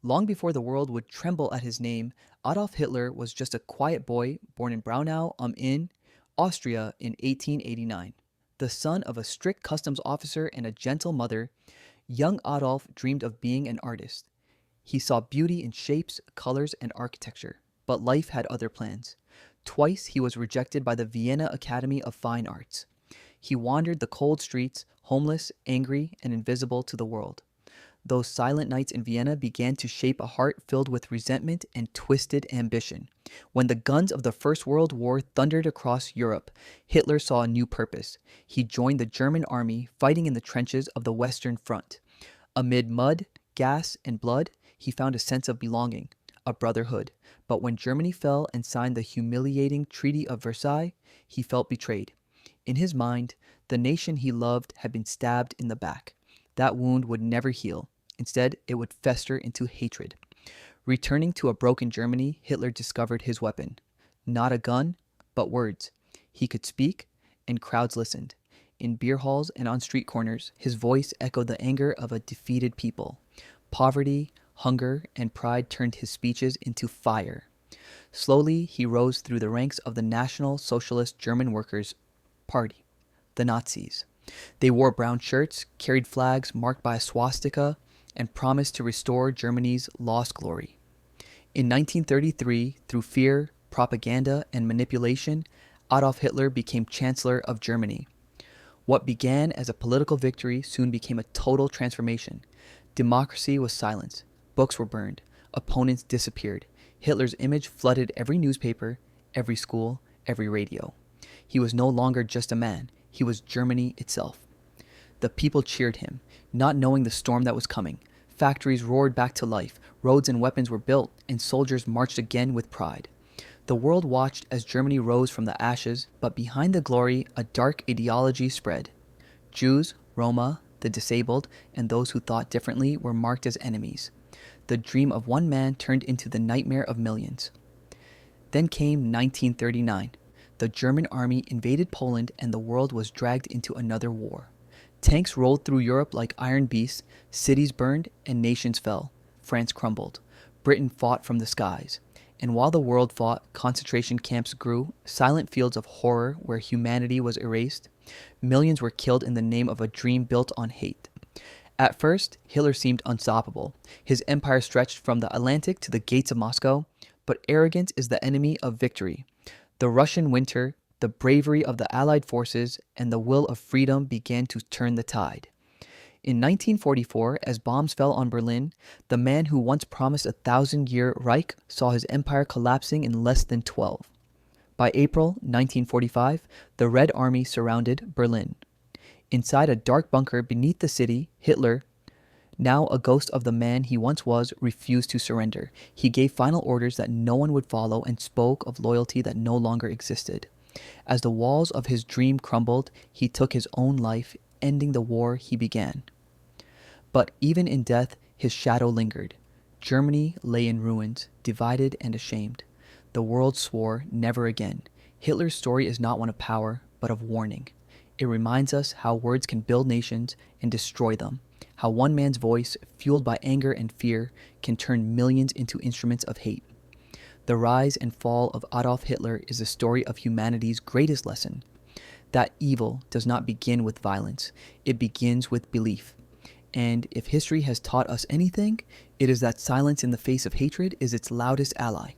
Long before the world would tremble at his name, Adolf Hitler was just a quiet boy born in Braunau am Inn, Austria in 1889. The son of a strict customs officer and a gentle mother, young Adolf dreamed of being an artist. He saw beauty in shapes, colors, and architecture, but life had other plans. Twice he was rejected by the Vienna Academy of Fine Arts. He wandered the cold streets, homeless, angry, and invisible to the world. Those silent nights in Vienna began to shape a heart filled with resentment and twisted ambition. When the guns of the First World War thundered across Europe, Hitler saw a new purpose. He joined the German army fighting in the trenches of the Western Front. Amid mud, gas, and blood, he found a sense of belonging, a brotherhood. But when Germany fell and signed the humiliating Treaty of Versailles, he felt betrayed. In his mind, the nation he loved had been stabbed in the back. That wound would never heal. Instead, it would fester into hatred. Returning to a broken Germany, Hitler discovered his weapon. Not a gun, but words. He could speak, and crowds listened. In beer halls and on street corners, his voice echoed the anger of a defeated people. Poverty, hunger, and pride turned his speeches into fire. Slowly, he rose through the ranks of the National Socialist German Workers' Party, the Nazis. They wore brown shirts, carried flags marked by a swastika, and promised to restore Germany's lost glory. In 1933, through fear, propaganda, and manipulation, Adolf Hitler became Chancellor of Germany. What began as a political victory soon became a total transformation. Democracy was silenced, books were burned, opponents disappeared. Hitler's image flooded every newspaper, every school, every radio. He was no longer just a man, he was Germany itself. The people cheered him, not knowing the storm that was coming. Factories roared back to life, roads and weapons were built, and soldiers marched again with pride. The world watched as Germany rose from the ashes, but behind the glory, a dark ideology spread. Jews, Roma, the disabled, and those who thought differently were marked as enemies. The dream of one man turned into the nightmare of millions. Then came 1939. The German army invaded Poland and the world was dragged into another war. Tanks rolled through Europe like iron beasts, cities burned, and nations fell. France crumbled. Britain fought from the skies. And while the world fought, concentration camps grew, silent fields of horror where humanity was erased. Millions were killed in the name of a dream built on hate. At first, Hitler seemed unstoppable. His empire stretched from the Atlantic to the gates of Moscow, but arrogance is the enemy of victory. The Russian winter, the bravery of the Allied forces, and the will of freedom began to turn the tide. In 1944, as bombs fell on Berlin, the man who once promised a 1,000-year Reich saw his empire collapsing in less than 12. By April 1945, the Red Army surrounded Berlin. Inside a dark bunker beneath the city, Hitler, now a ghost of the man he once was, refused to surrender. He gave final orders that no one would follow and spoke of loyalty that no longer existed. As the walls of his dream crumbled, he took his own life, ending the war he began. But even in death, his shadow lingered. Germany lay in ruins, divided and ashamed. The world swore never again. Hitler's story is not one of power, but of warning. It reminds us how words can build nations and destroy them, how one man's voice, fueled by anger and fear, can turn millions into instruments of hate. The rise and fall of Adolf Hitler is the story of humanity's greatest lesson, that evil does not begin with violence, it begins with belief. And if history has taught us anything, it is that silence in the face of hatred is its loudest ally.